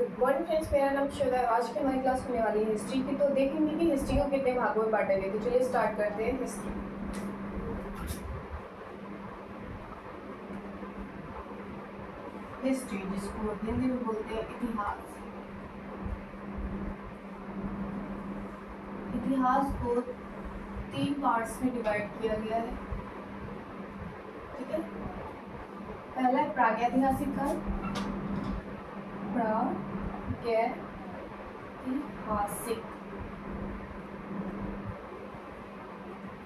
Good morning friends, मेरा नाम श्वेता है। आज की हमारी क्लास होने वाली है हिस्ट्री की। तो देखेंगे कि हिस्ट्री को कितने भागों में बांटा गया। तो चलिए स्टार्ट करते हैं हिस्ट्री। हिस्ट्री जिसको हिंदी में बोलते हैं इतिहास। इतिहास को 3 पार्ट्स में डिवाइड किया गया है। ठीक है, पहला है प्रागैतिहासिक काल। प्रागैतिहासिक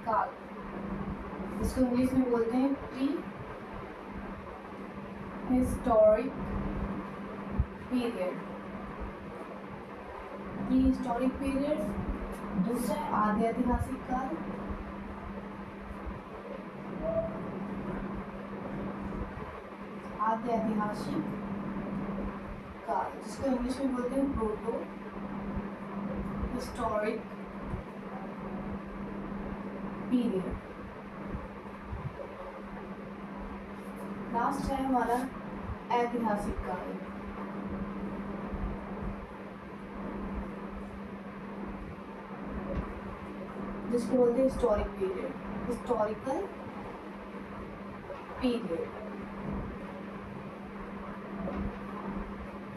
काल, इसको इंग्लिश में बोलते हैं pre historic period. Pre historic period. दूसरा है आद्य ऐतिहासिक काल। आद्य ऐतिहासिक काल, जिसको इंग्लिश में बोलते हैं प्रोटो हिस्टोरिक पीरियड। लास्ट है हमारा ऐतिहासिक काल। जिसको बोलते हैं हिस्टोरिक पीरियड, हिस्टोरिकल पीरियड।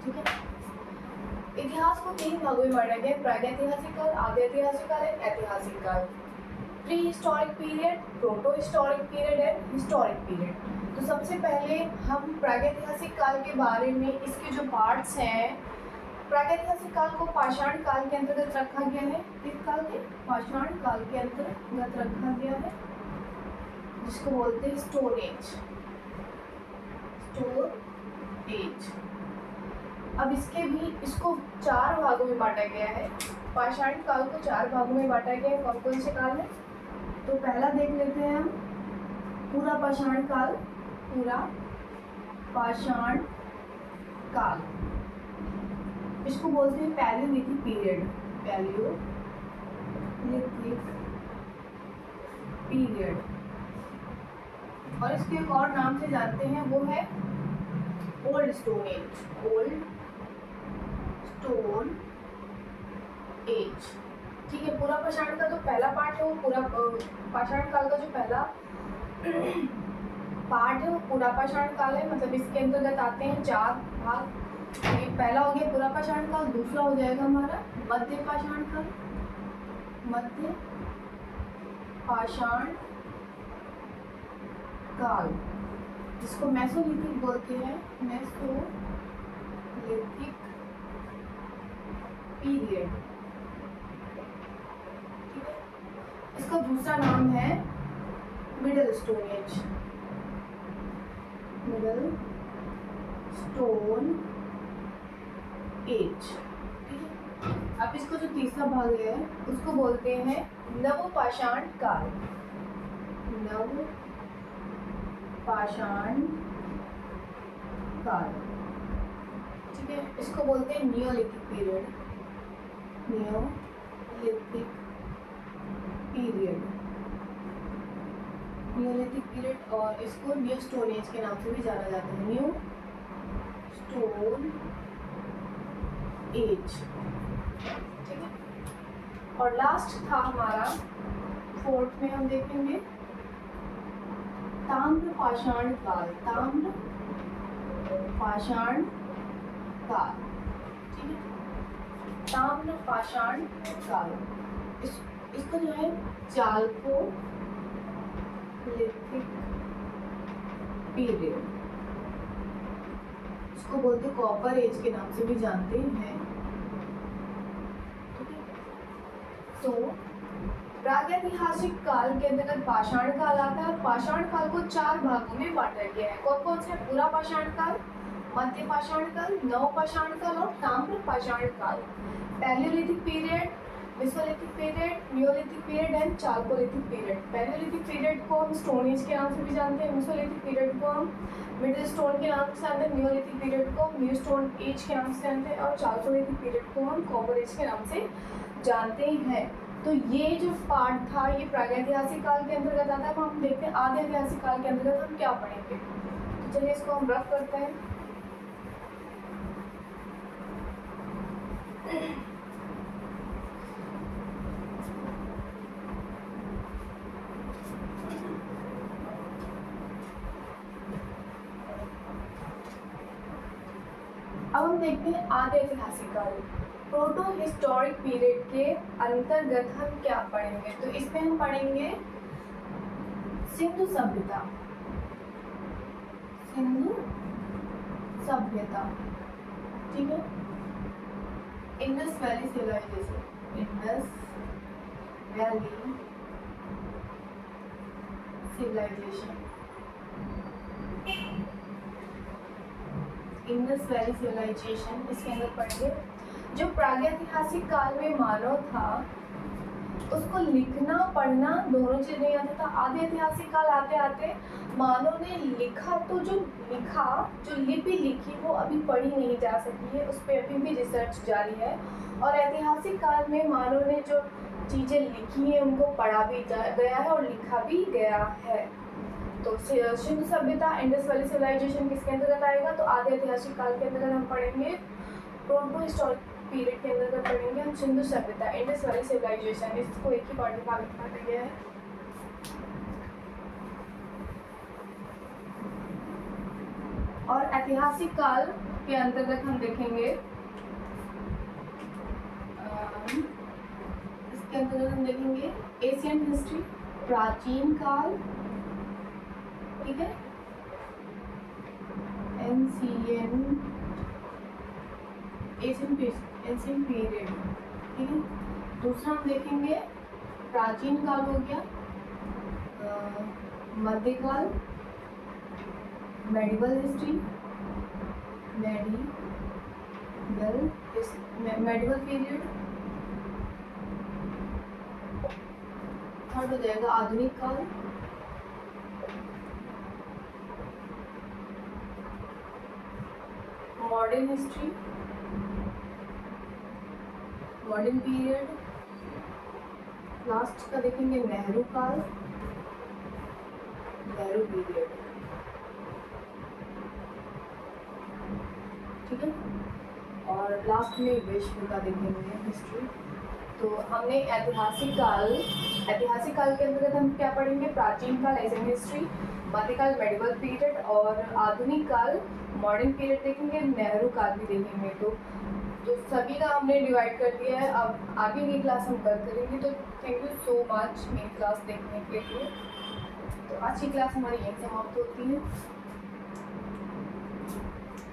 ठीक है, इतिहास को 3 भागों में बांटा गया है: प्रागैतिहासिक काल, आद्य ऐतिहासिक काल, ऐतिहासिक काल। Pre historic period, proto historic period and historic period. तो सबसे पहले हम प्रागैतिहासिक काल के बारे में, इसके जो पार्ट्स हैं। प्रागैतिहासिक काल को पाषाण काल के अंतर्गत रखा गया है। किस काल के? पाषाण काल के अंतर्गत रखा गया है, जिसको बोलते हैं स्टोन एज। Stone age. अब इसको 4 भागों में बांटा गया है। पाषाण काल को 4 भागों में बांटा गया है। कौन कौन से काल है? तो पहला देख लेते हैं हम पूरा पाषाण काल। पूरा पाषाण काल, इसको बोलते हैं पैलियोलिथिक पीरियड। Palaeolithic period. और इसके एक और नाम से जानते हैं, वो है old stone age. Old stone age. ठीक है, पूरा पाषाण का जो पहला पार्ट है, वो पूरा पाषाण काल का जो पहला पार्ट है वो पूरा पाषाण काल है। मतलब इसके अंतर्गत आते हैं 4 भाग। एक पहला हो गया पूरा पाषाण काल, दूसरा हो जाएगा हमारा मध्य पाषाण काल। मध्य पाषाण काल, जिसको मेसोलिथिक बोलते हैं। Mesolithic period. ठीक है, इसका दूसरा नाम है middle stone age. Middle stone age. ठीक है, अब इसको जो तीसरा भाग है उसको बोलते हैं नवपाषाण काल। नवपाषाण काल। ठीक है, इसको बोलते हैं Neolithic period. Neolithic period. Neolithic period, और इसको न्यू स्टोन एज के नाम से भी जाना जाता है। New stone age. ठीक है, और लास्ट था हमारा 4th में हम देखेंगे ताम्र पाषाण काल। ताम्र पाषाण काल। ठीक है, ताम्र पाषाण काल, इसको जो है चालको पीरियड, इसको बोलते कॉपर एज के नाम से भी जानते हैं। ठीक है, तो प्रागैतिहासिक काल के अंतर्गत पाषाण काल आता है। पाषाण काल को 4 भागों में बांटा गया है। कौन कौन से? पूरा पाषाण काल, मध्य पाषाण काल, नवपाषाण काल और ताम्र पाषाण काल। Palaeolithic period, Mesolithic period, Neolithic period and Chalcolithic period. Palaeolithic period को हम स्टोन एज के नाम से भी जानते हैं। मेसोलिथिक पीरियड को हम मिडिल स्टोन के नाम से जानते हैं। नियोलिथिक पीरियड को हम न्यू स्टोन एज के नाम से जानते हैं। और चालकोलिथिक पीरियड को हम कॉपर एज के नाम से जानते हैं। तो ये जो पार्ट था ये प्रागैतिहासिक काल के अंतर्गत आता है। अब हम देखते हैं आद्य ऐतिहासिक काल के अंतर्गत हम क्या पढ़ेंगे। तो चलिए इसको हम रफ करते हैं। अब हम देखते हैं आदि ऐतिहासिक काल। प्रोटो हिस्टोरिक पीरियड के अंतर्गत हम क्या पढ़ेंगे, तो इसमें हम पढ़ेंगे सिंधु सभ्यता। सिंधु सभ्यता, ठीक है। Indus Valley Civilisation, Indus Valley Civilisation, Indus Valley Civilisation, इसके अंदर पढ़ेंगे जो प्रागैतिहासिक काल में मानव था उसको लिखना पढ़ना दोनों चीज़ नहीं आता था। आदि ऐतिहासिक काल आते आते मानव ने लिखा, तो जो लिखा, जो लिपि लिखी वो अभी पढ़ी नहीं जा सकी है, उस पर अभी भी रिसर्च जारी है। और ऐतिहासिक काल में मानव ने जो चीज़ें लिखी हैं उनको पढ़ा भी गया है और लिखा भी गया है। तो सिंधु सभ्यता, इंडस वैली सिविलाइजेशन किसके अंतर्गत आएगा, तो आदि ऐतिहासिक काल के अंतर्गत हम पढ़ेंगे। प्रोटो हिस्टोरिक पीरियड के अंतर्गत पढ़ेंगे हम सिंधु सभ्यता, इंडस वैली सिविलाइजेशन। इसको एक ही पार्ट में भाग बांटा गया है। और ऐतिहासिक काल के अंतर्गत हम देखेंगे, इसके अंतर्गत हम देखेंगे एशियन हिस्ट्री, प्राचीन काल, ठीक है, एशियन पीरियड, ठीक है। दूसरा हम देखेंगे प्राचीन काल हो गया, मध्यकाल, medieval history, medieval period. Third हो जाएगा आधुनिक काल, modern history, modern period. Last का देखेंगे नेहरू काल, नेहरू पीरियड, ठीक है। और लास्ट में विश्व का देखेंगे हिस्ट्री। तो हमने ऐतिहासिक काल के अंतर्गत हम क्या पढ़ेंगे, प्राचीन काल एशियन हिस्ट्री, मध्यकाल मेडिवल पीरियड और आधुनिक काल मॉडर्न पीरियड देखेंगे, नेहरू काल भी देखेंगे। तो सभी का हमने डिवाइड कर दिया है। अब आगे की क्लास हम कल करेंगे। तो थैंक यू सो मच मेरी क्लास देखने के लिए। तो आज की क्लास हमारी यहीं समाप्त होती है।